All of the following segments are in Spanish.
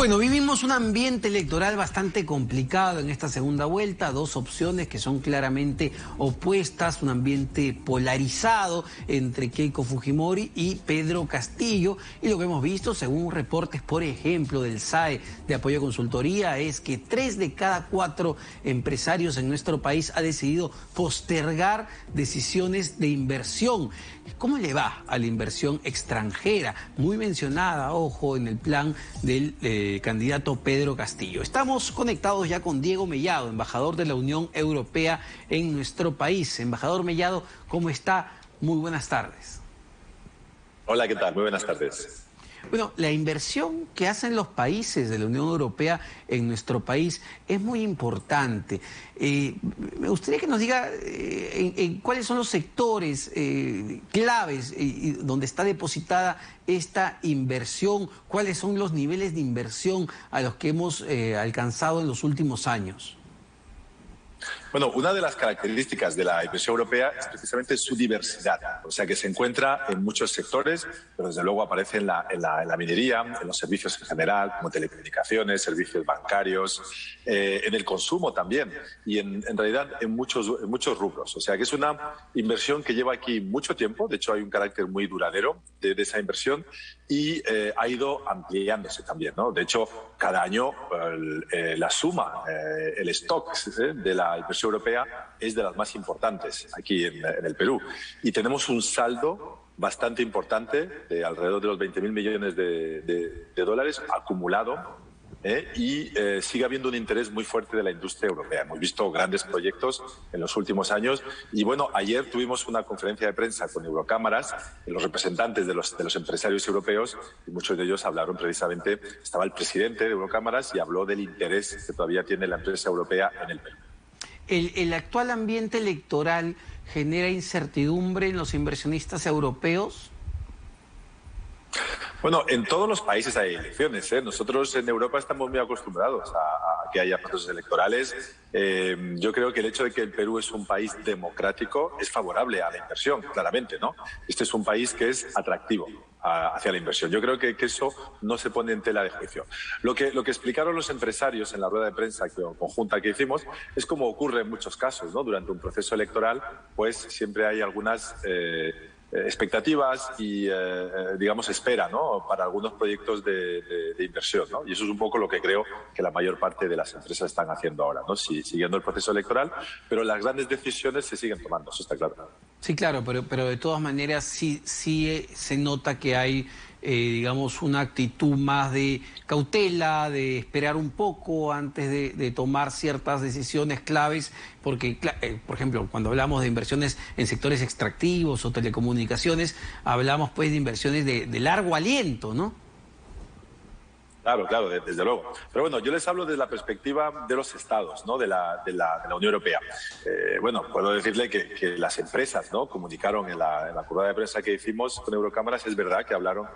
Bueno, vivimos un ambiente electoral bastante complicado en esta segunda vuelta, dos opciones que son claramente opuestas, un ambiente polarizado entre Keiko Fujimori y Pedro Castillo, y lo que hemos visto, según reportes, por ejemplo, del SAE de Apoyo a Consultoría, es que 3 de cada 4 empresarios en nuestro país ha decidido postergar decisiones de inversión. ¿Cómo le va a la inversión extranjera? Muy mencionada, ojo, en el plan del candidato Pedro Castillo. Estamos conectados ya con Diego Mellado, embajador de la Unión Europea en nuestro país. Embajador Mellado, ¿cómo está? Muy buenas tardes. Hola, ¿qué tal? Muy buenas tardes. Bueno, la inversión que hacen los países de la Unión Europea en nuestro país es muy importante. Me gustaría que nos diga cuáles son los sectores claves donde está depositada esta inversión, cuáles son los niveles de inversión a los que hemos alcanzado en los últimos años. Bueno, una de las características de la inversión europea es precisamente su diversidad, o sea que se encuentra en muchos sectores, pero desde luego aparece en la minería, en los servicios en general, como telecomunicaciones, servicios bancarios, en el consumo también y en realidad en muchos rubros. O sea que es una inversión que lleva aquí mucho tiempo, de hecho hay un carácter muy duradero de esa inversión y ha ido ampliándose también, ¿no? De hecho, cada año la suma, el stock de la inversión europea es de las más importantes aquí en el Perú. Y tenemos un saldo bastante importante de alrededor de los 20.000 millones de dólares acumulado. Y sigue habiendo un interés muy fuerte de la industria europea. Hemos visto grandes proyectos en los últimos años y bueno, ayer tuvimos una conferencia de prensa con Eurocámaras, los representantes de los empresarios europeos, y muchos de ellos hablaron precisamente, estaba el presidente de Eurocámaras y habló del interés que todavía tiene la empresa europea en el Perú. ¿El actual ambiente electoral genera incertidumbre en los inversionistas europeos? Bueno, en todos los países hay elecciones, ¿eh? Nosotros en Europa estamos muy acostumbrados a que haya procesos electorales. Yo creo que el hecho de que el Perú es un país democrático es favorable a la inversión, claramente, ¿no? Este es un país que es atractivo hacia la inversión. Yo creo que eso no se pone en tela de juicio. Lo que explicaron los empresarios en la rueda de prensa conjunta que hicimos es como ocurre en muchos casos, ¿no? Durante un proceso electoral, pues siempre hay algunas expectativas y, digamos, espera, ¿no? Para algunos proyectos de inversión, ¿no? Y eso es un poco lo que creo que la mayor parte de las empresas están haciendo ahora, ¿no? Siguiendo el proceso electoral, pero las grandes decisiones se siguen tomando, eso está claro. Sí, claro, pero de todas maneras sí se nota que hay, digamos, una actitud más de cautela, de esperar un poco antes de tomar ciertas decisiones claves, porque, por ejemplo, cuando hablamos de inversiones en sectores extractivos o telecomunicaciones, hablamos pues de inversiones de largo aliento, ¿no? Claro, desde luego. Pero bueno, yo les hablo desde la perspectiva de los estados, ¿no? de la Unión Europea. Bueno, puedo decirle que las empresas, ¿no? Comunicaron en la rueda de prensa que hicimos con Eurocámaras, es verdad que hablaron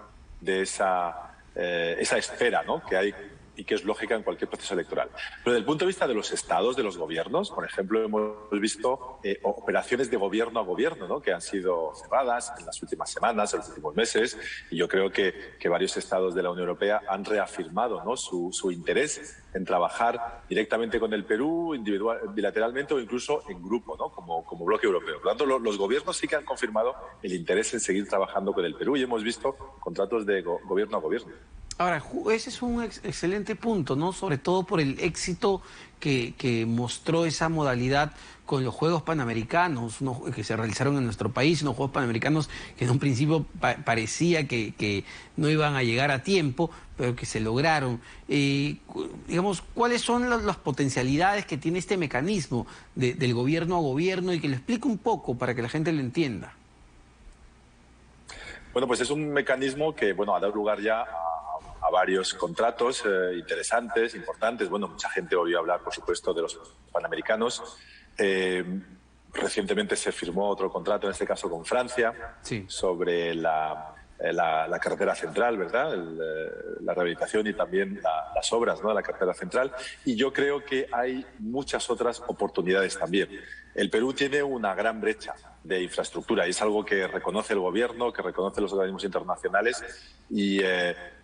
de esa espera, ¿no? Que hay y que es lógica en cualquier proceso electoral. Pero desde el punto de vista de los estados, de los gobiernos, por ejemplo, hemos visto operaciones de gobierno a gobierno, ¿no? Que han sido cerradas en las últimas semanas, en los últimos meses, y yo creo que varios estados de la Unión Europea han reafirmado, ¿no? su interés en trabajar directamente con el Perú, bilateralmente o incluso en grupo, ¿no? como bloque europeo. Por lo tanto, los gobiernos sí que han confirmado el interés en seguir trabajando con el Perú y hemos visto contratos de gobierno a gobierno. Ahora, ese es un excelente punto, ¿no? Sobre todo por el éxito que mostró esa modalidad con los Juegos Panamericanos, que se realizaron en nuestro país, unos Juegos Panamericanos que en un principio parecía que no iban a llegar a tiempo, pero que se lograron. Digamos, ¿cuáles son las potencialidades que tiene este mecanismo del gobierno a gobierno? Y que lo explique un poco para que la gente lo entienda. Bueno, pues es un mecanismo que, bueno, ha dado lugar ya a varios contratos interesantes, importantes. Bueno, mucha gente oyó hablar, por supuesto, de los panamericanos. Recientemente se firmó otro contrato, en este caso con Francia, sí, sobre la carretera central, ¿verdad? La rehabilitación y también las obras, ¿no? de la carretera central. Y yo creo que hay muchas otras oportunidades también. El Perú tiene una gran brecha de infraestructura y es algo que reconoce el gobierno, que reconoce los organismos internacionales y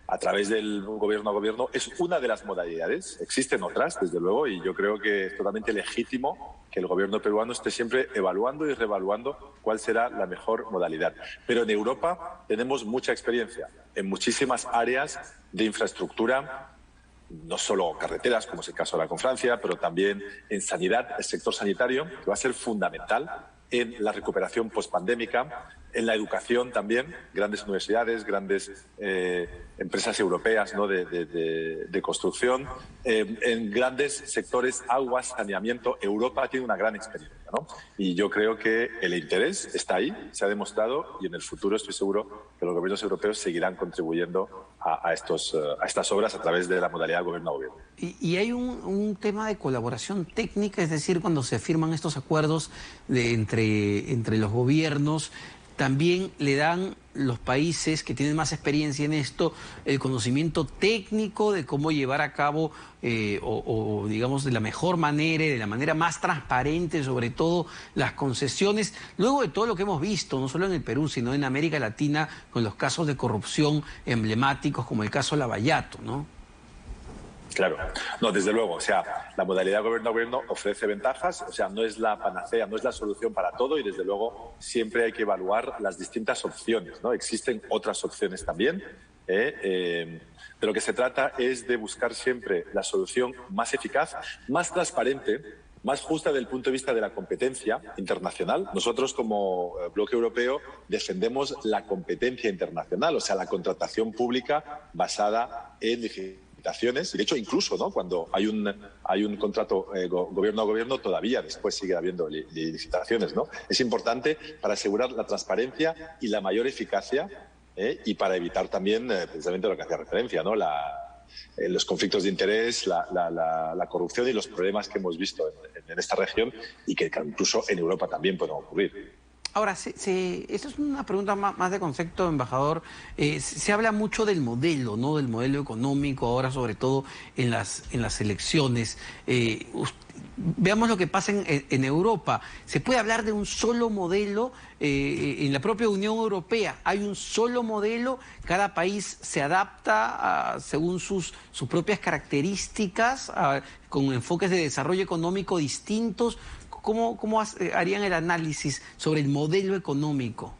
a través del gobierno a gobierno es una de las modalidades. Existen otras, desde luego, y yo creo que es totalmente legítimo que el gobierno peruano esté siempre evaluando y reevaluando cuál será la mejor modalidad. Pero en Europa tenemos mucha experiencia en muchísimas áreas de infraestructura, no solo carreteras, como es el caso ahora con Francia, pero también en sanidad, el sector sanitario, que va a ser fundamental en la recuperación postpandémica, en la educación también, grandes universidades, grandes empresas europeas, ¿no?, de construcción, en grandes sectores, aguas, saneamiento. Europa tiene una gran experiencia, ¿no? Y yo creo que el interés está ahí, se ha demostrado, y en el futuro estoy seguro que los gobiernos europeos seguirán contribuyendo a estas obras a través de la modalidad gobierno a gobierno. Y hay un tema de colaboración técnica, es decir, cuando se firman estos acuerdos entre los gobiernos, también le dan los países que tienen más experiencia en esto el conocimiento técnico de cómo llevar a cabo digamos de la mejor manera y de la manera más transparente, sobre todo las concesiones, luego de todo lo que hemos visto, no solo en el Perú, sino en América Latina, con los casos de corrupción emblemáticos como el caso Lavallato, ¿no? Claro, no, desde luego, o sea, la modalidad gobierno a gobierno ofrece ventajas, o sea, no es la panacea, no es la solución para todo y desde luego siempre hay que evaluar las distintas opciones, ¿no? Existen otras opciones también, de lo que se trata es de buscar siempre la solución más eficaz, más transparente, más justa desde el punto de vista de la competencia internacional. Nosotros como bloque europeo defendemos la competencia internacional, o sea, la contratación pública basada en licitaciones, y de hecho incluso, ¿no?, cuando hay un contrato gobierno a gobierno todavía después sigue habiendo licitaciones, ¿no? Es importante para asegurar la transparencia y la mayor eficacia y para evitar también precisamente lo que hacía referencia, ¿no?, los conflictos de interés, la corrupción y los problemas que hemos visto en esta región y que incluso en Europa también pueden ocurrir. Ahora, esta es una pregunta más de concepto, embajador. Se habla mucho del modelo, ¿no? Del modelo económico, ahora sobre todo en las elecciones. Veamos lo que pasa en Europa. ¿Se puede hablar de un solo modelo? En la propia Unión Europea hay un solo modelo, cada país se adapta según sus propias características, con enfoques de desarrollo económico distintos. ¿Cómo harían el análisis sobre el modelo económico?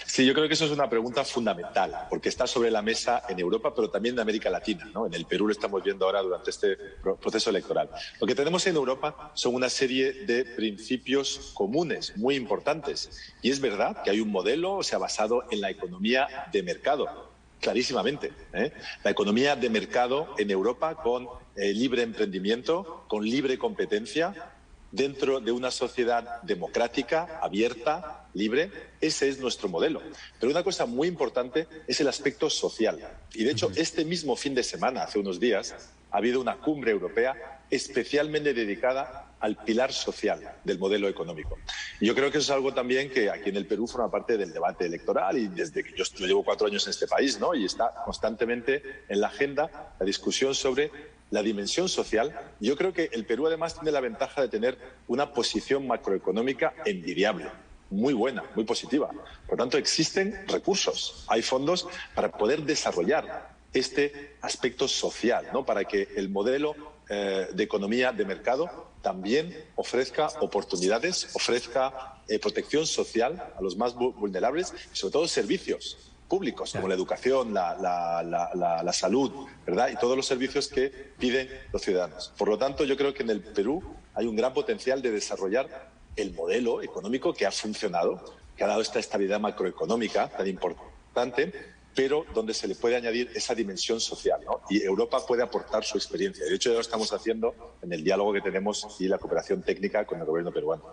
Sí, yo creo que eso es una pregunta fundamental, porque está sobre la mesa en Europa, pero también en América Latina, ¿no? En el Perú lo estamos viendo ahora durante este proceso electoral. Lo que tenemos en Europa son una serie de principios comunes muy importantes. Y es verdad que hay un modelo, o sea, basado en la economía de mercado, clarísimamente, ¿eh? La economía de mercado en Europa con libre emprendimiento, con libre competencia, dentro de una sociedad democrática, abierta, libre. Ese es nuestro modelo. Pero una cosa muy importante es el aspecto social. Y de hecho, este mismo fin de semana, hace unos días, ha habido una cumbre europea especialmente dedicada al pilar social del modelo económico. Y yo creo que eso es algo también que aquí en el Perú forma parte del debate electoral y desde que yo llevo 4 años en este país, ¿no?, y está constantemente en la agenda la discusión sobre la dimensión social. Yo creo que el Perú además tiene la ventaja de tener una posición macroeconómica envidiable, muy buena, muy positiva. Por tanto, existen recursos, hay fondos para poder desarrollar este aspecto social, ¿no?, para que el modelo de economía de mercado también ofrezca oportunidades, ofrezca protección social a los más vulnerables y sobre todo servicios públicos como la educación, la salud, ¿verdad?, y todos los servicios que piden los ciudadanos. Por lo tanto, yo creo que en el Perú hay un gran potencial de desarrollar el modelo económico que ha funcionado, que ha dado esta estabilidad macroeconómica tan importante, pero donde se le puede añadir esa dimensión social, ¿no? Y Europa puede aportar su experiencia. De hecho, ya lo estamos haciendo en el diálogo que tenemos y la cooperación técnica con el gobierno peruano.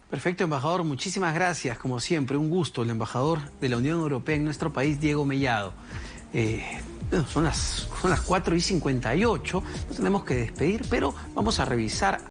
Perfecto, embajador. Muchísimas gracias. Como siempre, un gusto. El embajador de la Unión Europea en nuestro país, Diego Mellado. Son las 4:58. Nos tenemos que despedir, pero vamos a revisar